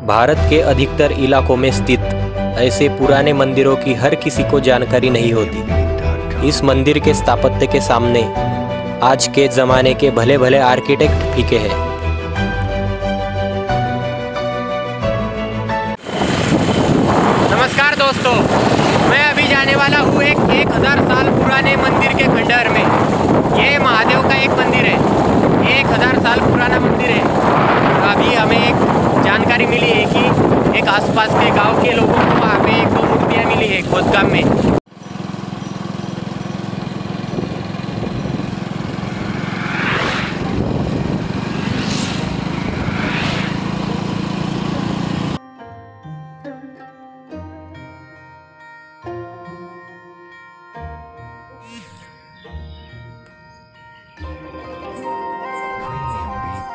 भारत के अधिकतर इलाकों में स्थित ऐसे पुराने मंदिरों की हर किसी को जानकारी नहीं होती। इस मंदिर के स्थापत्य के सामने आज के ज़माने के भले भले आर्किटेक्ट फीके हैं। नमस्कार दोस्तों, मैं अभी जाने वाला हूँ एक 1000 साल पुराने मंदिर के खंडहर में। ये महादेव का एक मंदिर है, 1000 साल पुराना मंदिर है। अभी हमें एक जानकारी मिली है कि एक आसपास के गांव के लोगों को वहाँ पे 1-2 मूर्तियाँ मिली है खोदगाम में।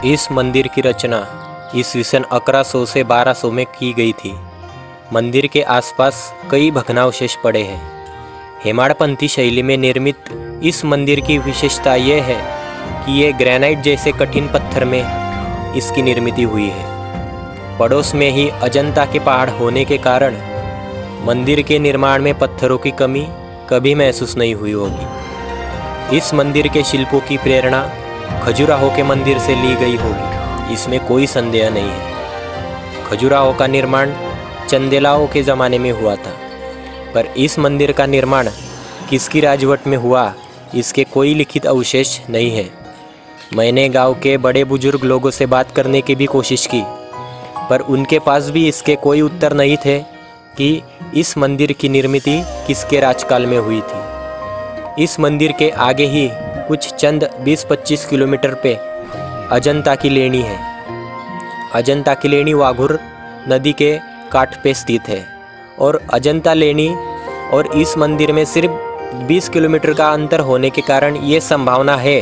इस मंदिर की रचना ईस्वी सन 1100 से 1200 में की गई थी। मंदिर के आसपास कई भग्नावशेष पड़े हैं। हेमाड़पंथी शैली में निर्मित इस मंदिर की विशेषता यह है कि ये ग्रेनाइट जैसे कठिन पत्थर में इसकी निर्मित हुई है। पड़ोस में ही अजंता के पहाड़ होने के कारण मंदिर के निर्माण में पत्थरों की कमी कभी महसूस नहीं हुई होगी। इस मंदिर के शिल्पों की प्रेरणा खजुराहो के मंदिर से ली गई होगी, इसमें कोई संदेह नहीं है। खजुराहो का निर्माण चंदेलाओं के ज़माने में हुआ था, पर इस मंदिर का निर्माण किसकी राजवट में हुआ इसके कोई लिखित अवशेष नहीं है। मैंने गांव के बड़े बुजुर्ग लोगों से बात करने की भी कोशिश की, पर उनके पास भी इसके कोई उत्तर नहीं थे कि इस मंदिर की निर्मित किसके राजकाल में हुई थी। इस मंदिर के आगे ही कुछ चंद 20-25 किलोमीटर पे अजंता की लेणी है। अजंता की लेणी वाघुर नदी के काट पे स्थित है और अजंता लेणी और इस मंदिर में सिर्फ 20 किलोमीटर का अंतर होने के कारण ये संभावना है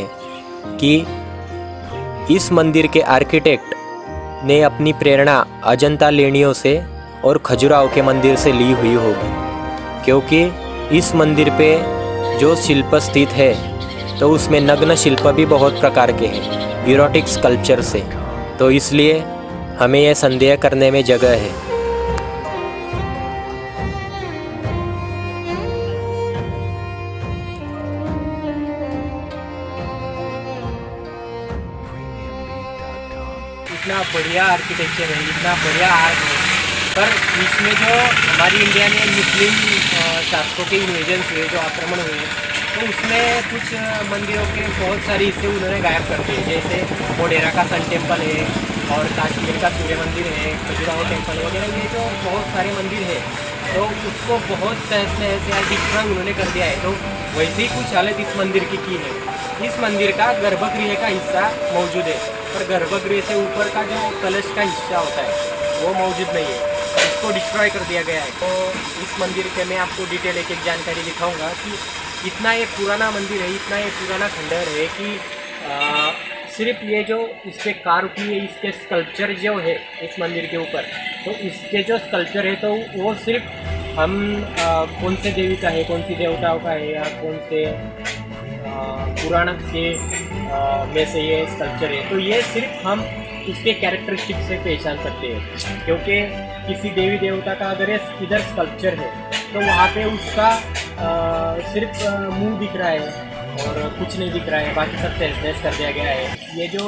कि इस मंदिर के आर्किटेक्ट ने अपनी प्रेरणा अजंता लेणियों से और खजुराहो के मंदिर से ली हुई होगी, क्योंकि इस मंदिर पे जो शिल्प स्थित है तो उसमें नग्न शिल्प भी बहुत प्रकार के हैं, इरोटिक स्कल्पचर से, तो इसलिए हमें यह संदेह करने में जगह है। इतना बढ़िया आर्किटेक्चर है, इतना बढ़िया आर्ट है, पर इसमें जो हमारी इंडिया में मुस्लिम शासकों के इन्वेजन हुए, जो आक्रमण हुए, तो उसमें कुछ मंदिरों के बहुत सारे हिस्से उन्होंने गायब कर दिए। जैसे मोढेरा का सन टेम्पल है और काश्मीर का सूर्य मंदिर है, खजुराहो टेम्पल वगैरह, ये जो बहुत सारे मंदिर है, तो उसको बहुत तहस-नहस या डिस्ट्रॉय उन्होंने कर दिया है। तो वैसे ही कुछ हालत इस मंदिर की है। इस मंदिर का गर्भगृह का हिस्सा मौजूद है, पर गर्भगृह से ऊपर का जो कलश का हिस्सा होता है वो मौजूद नहीं है, इसको डिस्ट्रॉय कर दिया गया है। तो इस मंदिर के मैं आपको डिटेल एक जानकारी दिखाऊंगा कि इतना ये पुराना मंदिर है, इतना ये पुराना खंडहर है कि सिर्फ ये जो इस पर कार्व की है, इसके स्कल्पचर जो है इस मंदिर के ऊपर, तो इसके जो स्कल्पचर है तो वो सिर्फ हम कौन से देवी का है, कौन सी देवताओं का है, या कौन से पुराण के में से ये स्कल्पचर है, तो ये सिर्फ हम उसके कैरेक्टरिस्टिक से पहचान सकते हैं। क्योंकि किसी देवी देवता का अगर इधर स्कल्पचर है तो वहाँ पे उसका सिर्फ मुंह दिख रहा है और कुछ नहीं दिख रहा है, बाकी सब तहस-नहस कर दिया गया है। ये जो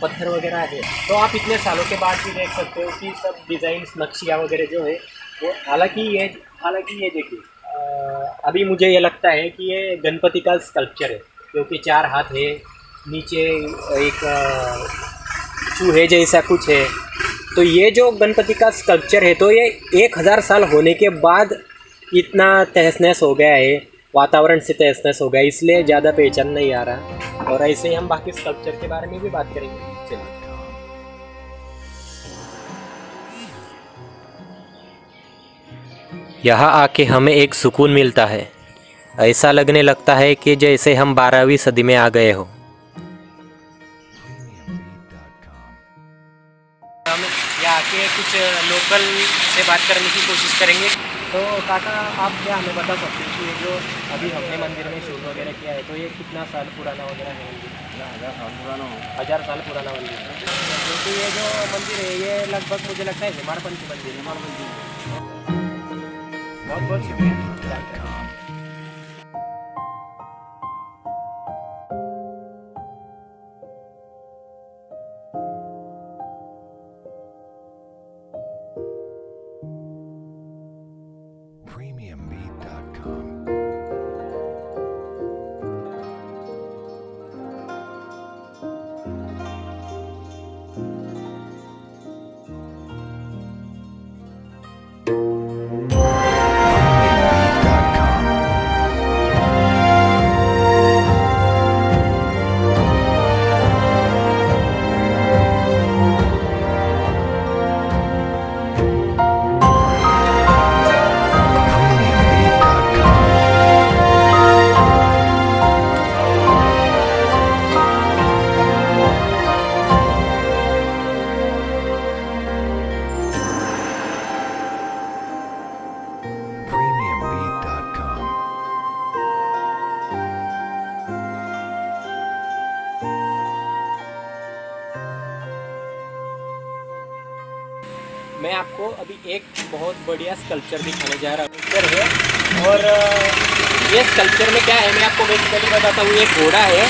पत्थर वगैरह है, तो आप इतने सालों के बाद भी देख सकते हो कि सब डिज़ाइंस, नक्शिया वगैरह जो है वो, हालांकि ये देखिए, अभी मुझे ये लगता है कि ये गणपति का स्कल्पचर है, क्योंकि 4 हाथ है, नीचे एक चूहे जैसा कुछ है। तो ये जो गणपति का स्कल्पचर है, तो ये 1000 साल होने के बाद इतना तहस-नहस हो गया है, वातावरण से तहस-नहस हो गया, इसलिए ज़्यादा पहचान नहीं आ रहा। और ऐसे ही हम बाकी स्कल्पचर के बारे में भी बात करेंगे। चलिए, यहाँ आके हमें एक सुकून मिलता है। ऐसा लगने लगता है कि जैसे हम 12वीं सदी में आ गए हो। हम यहाँ के कुछ लोकल से बात करने की कोशिश करेंगे। तो काका आप क्या हमें बता सकते हैं कि ये जो अभी हमने मंदिर में शूट वगैरह किया है तो ये कितना साल पुराना वगैरह है मंदिर? 1000 साल पुराना हो। 1000 साल पुराना मंदिर है। क्योंकि ये जो मंदिर है ये लगभग मुझे लगता है हेमाड़पंथी मंदिर है। बहुत बहुत शुक्रिया। PremiumBeat.com. PremiumBeat.com. मैं आपको अभी एक बहुत बढ़िया स्कल्पचर दिखाने जा रहा हूँ है और ये स्कल्पचर में क्या है मैं आपको बेसिकली बताता हूँ। एक घोड़ा है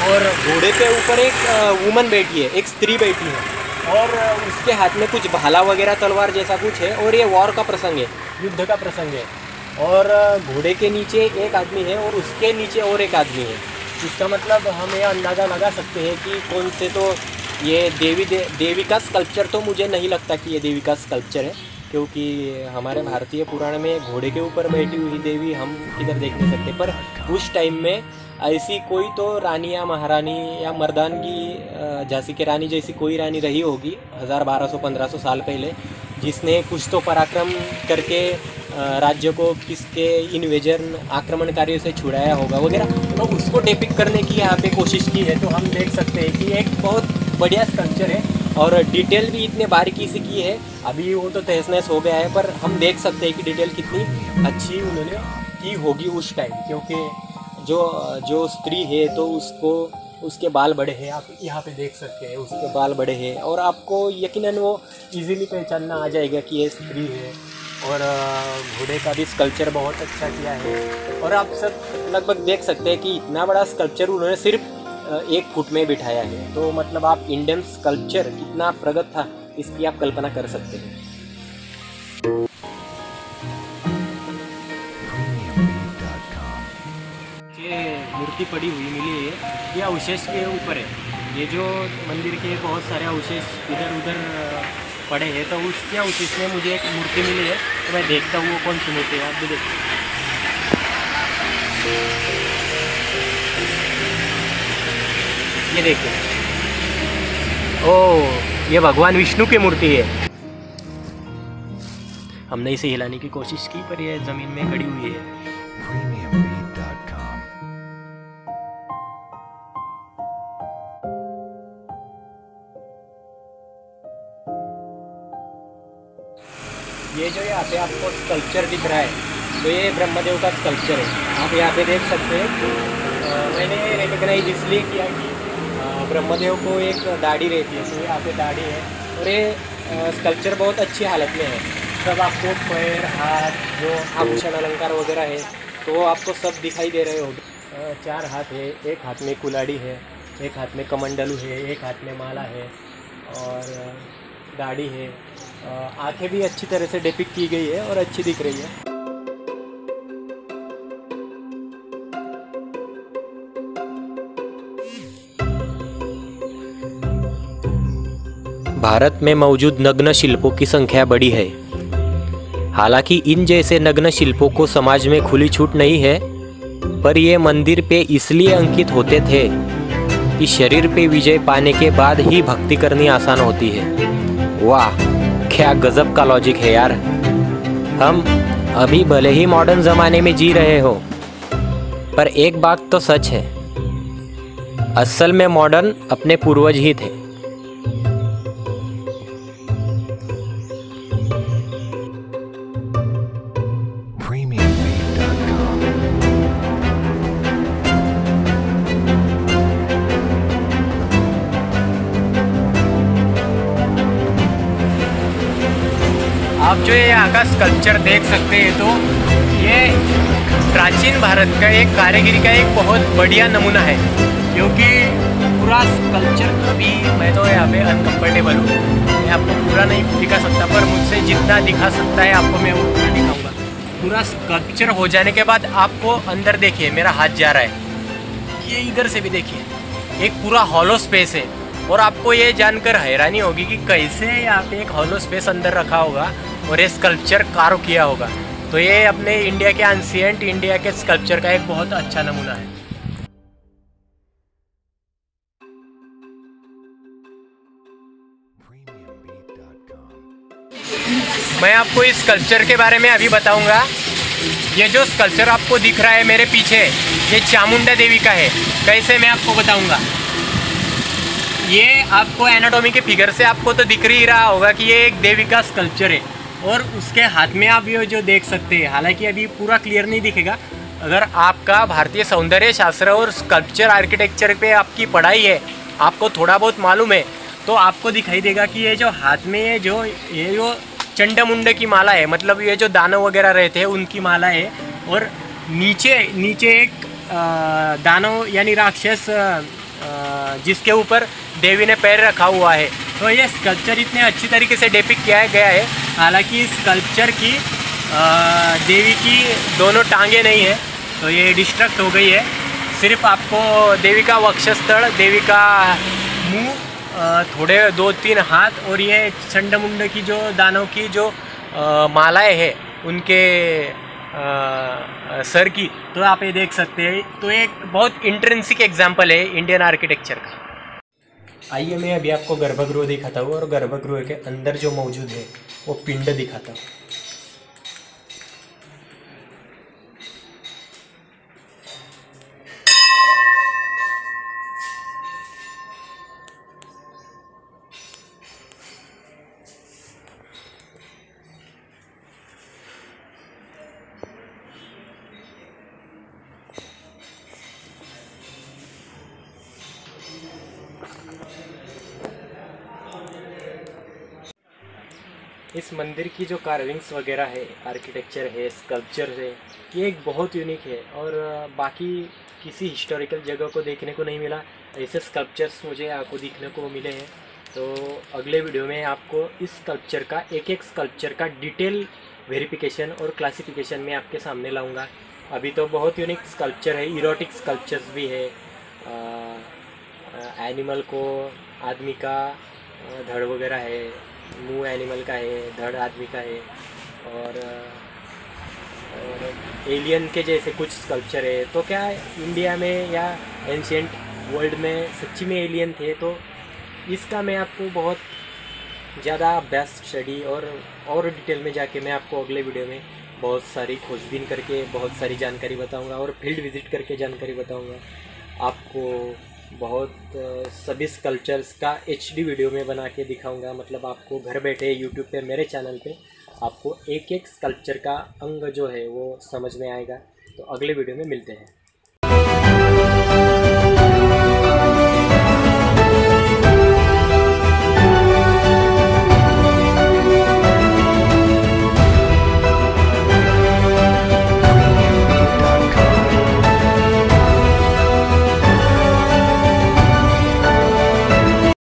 और घोड़े के ऊपर एक वुमन बैठी है, एक स्त्री बैठी है और उसके हाथ में कुछ भाला वगैरह तलवार जैसा कुछ है और ये वॉर का प्रसंग है, युद्ध का प्रसंग है। और घोड़े के नीचे एक आदमी है और उसके नीचे और एक आदमी है। इसका मतलब हम ये अंदाज़ा लगा सकते हैं कि कौन से तो ये देवी का स्कल्पचर तो मुझे नहीं लगता कि ये देवी का स्कल्पचर है, क्योंकि हमारे भारतीय पुराण में घोड़े के ऊपर बैठी हुई देवी हम किधर देख नहीं सकते। पर उस टाइम में ऐसी कोई तो रानी या महारानी या मर्दानगी झांसी की रानी जैसी कोई रानी रही होगी 1000-1200-1500 साल पहले, जिसने कुछ तो पराक्रम करके राज्य को किसके इन्वेजन आक्रमणकारियों से छुड़ाया होगा वगैरह, तो उसको डिपिक्ट करने की यहाँ पे कोशिश की है। तो हम देख सकते हैं कि एक बहुत बढ़िया स्कल्पचर है और डिटेल भी इतने बारीकी से की है। अभी वो तो तहस नहस हो गया है पर हम देख सकते हैं कि डिटेल कितनी अच्छी उन्होंने की होगी उस टाइम, क्योंकि जो स्त्री है तो उसको उसके बाल बड़े हैं, आप यहाँ पे देख सकते हैं उसके बाल बड़े हैं और आपको यकीनन वो इजीली पहचानना आ जाएगा कि ये स्त्री है। और घोड़े का भी स्कल्पचर बहुत अच्छा किया है और आप सब लगभग देख सकते हैं कि इतना बड़ा स्कल्पचर उन्होंने सिर्फ 1 फुट में बिठाया है। तो मतलब आप इंडियन स्कल्पचर कितना प्रगत था इसकी आप कल्पना कर सकते हैं। PremiumBeat.com. ये मूर्ति पड़ी हुई मिली है, ये अवशेष के ऊपर है। ये जो मंदिर के बहुत सारे अवशेष इधर उधर पड़े हैं तो उसके अवशेष में मुझे एक मूर्ति मिली है, तो मैं देखता हूँ वो कौन सी मूर्ति है। आप भी देखिए, ये देखिए, ओह ये भगवान विष्णु की मूर्ति है। हमने इसे हिलाने की कोशिश की पर यह ज़मीन में खड़ी हुई है। PremiumBeat.com. ये जो यहाँ पे आपको स्कल्पचर दिख रहा है तो ये ब्रह्मदेव का स्कल्पचर है। आप यहाँ पे देख सकते हैं कि मैंने रिकग्नाइज इसलिए किया कि ब्रह्मदेव को एक दाढ़ी रहती है, तो यहाँ पे दाढ़ी है और ये स्कल्पचर बहुत अच्छी हालत में है। सब आपको पैर हाथ जो आभूषण अलंकार वगैरह है तो आपको सब दिखाई दे रहे होंगे। 4 हाथ है, एक हाथ में कुल्हाड़ी है, एक हाथ में कमंडलू है, एक हाथ में माला है और दाढ़ी है। आंखें भी अच्छी तरह से डिपिक्ट की गई है और अच्छी दिख रही है। भारत में मौजूद नग्न शिल्पों की संख्या बड़ी है। हालांकि इन जैसे नग्न शिल्पों को समाज में खुली छूट नहीं है, पर ये मंदिर पे इसलिए अंकित होते थे कि शरीर पे विजय पाने के बाद ही भक्ति करनी आसान होती है। वाह, क्या गजब का लॉजिक है यार। हम अभी भले ही मॉडर्न ज़माने में जी रहे हो, पर एक बात तो सच है, असल में मॉडर्न अपने पूर्वज ही थे। जो ये यहाँ का स्कल्पचर देख सकते हैं, तो ये प्राचीन भारत का एक कारीगरी का एक बहुत बढ़िया नमूना है, क्योंकि पूरा स्कल्पचर अभी मैं तो यहाँ पे अनकम्फर्टेबल हूँ, मैं आपको पूरा नहीं दिखा सकता, पर मुझसे जितना दिखा सकता है आपको मैं वो पूरा दिखाऊंगा। पूरा स्कल्पचर हो जाने के बाद आपको अंदर देखिए, मेरा हाथ जा रहा है, ये इधर से भी देखिए, एक पूरा हॉलो स्पेस है। और आपको ये जानकर हैरानी होगी कि कैसे यहाँ पे एक हॉलो स्पेस अंदर रखा होगा और ये स्कल्पचर कार्व किया होगा। तो ये अपने इंडिया के एंशिएंट इंडिया के स्कल्पचर का एक बहुत अच्छा नमूना है। PremiumBeat.com. मैं आपको इस स्कल्पचर के बारे में अभी बताऊंगा। ये जो स्कल्पचर आपको दिख रहा है मेरे पीछे, ये चामुंडा देवी का है। कैसे, मैं आपको बताऊंगा। ये आपको एनाटॉमी के फिगर से आपको तो दिख ही रहा होगा कि ये एक देवी का स्कल्पचर है, और उसके हाथ में आप ये जो देख सकते हैं, हालांकि अभी पूरा क्लियर नहीं दिखेगा। अगर आपका भारतीय सौंदर्य शास्त्र और स्कल्पचर आर्किटेक्चर पे आपकी पढ़ाई है, आपको थोड़ा बहुत मालूम है, तो आपको दिखाई देगा कि ये जो हाथ में ये जो चंडमुंड की माला है, मतलब ये जो दानव वगैरह रहते हैं उनकी माला है, और नीचे एक दानव यानी राक्षस जिसके ऊपर देवी ने पैर रखा हुआ है। तो ये स्कल्पचर इतने अच्छी तरीके से डिपिक्ट किया गया है। हालांकि इस स्कल्पचर की देवी की दोनों टांगें नहीं है, तो ये डिस्ट्रक्ट हो गई है। सिर्फ आपको देवी का वक्षस्थल, देवी का मुंह, थोड़े 2-3 हाथ और ये चंडमुंड की जो दानव की जो मालाएं हैं उनके सर की, तो आप ये देख सकते हैं। तो एक बहुत इंट्रिंसिक एग्जाम्पल है इंडियन आर्किटेक्चर का। आइए मैं अभी आपको गर्भगृह दिखाता हूँ, और गर्भगृह के अंदर जो मौजूद है वो पिंड दिखाता हूँ। इस मंदिर की जो कार्विंग्स वगैरह है, आर्किटेक्चर है, स्कल्पचर है, ये एक बहुत यूनिक है, और बाकी किसी हिस्टोरिकल जगह को देखने को नहीं मिला। ऐसे स्कल्पचर्स मुझे आपको देखने को मिले हैं। तो अगले वीडियो में आपको इस स्कल्पचर का एक स्कल्पचर का डिटेल वेरिफिकेशन और क्लासिफिकेशन में आपके सामने लाऊंगा। अभी तो बहुत यूनिक स्कल्पचर है, इरोटिक स्कल्पचर्स भी है, एनिमल को, आदमी का धड़ वगैरह है, मुंह एनिमल का है, धड़ आदमी का है, और एलियन के जैसे कुछ स्कल्पचर है। तो क्या इंडिया में या एंशिएंट वर्ल्ड में सच्ची में एलियन थे? तो इसका मैं आपको बहुत ज़्यादा बेस्ट स्टडी और डिटेल में जाके मैं आपको अगले वीडियो में बहुत सारी खोजबीन करके बहुत सारी जानकारी बताऊंगा, और फील्ड विज़िट करके जानकारी बताऊंगा आपको। बहुत सभी स्कल्पचर्स का HD वीडियो में बना के दिखाऊंगा, मतलब आपको घर बैठे YouTube पे मेरे चैनल पे आपको एक स्कल्पचर का अंग जो है वो समझ में आएगा। तो अगले वीडियो में मिलते हैं।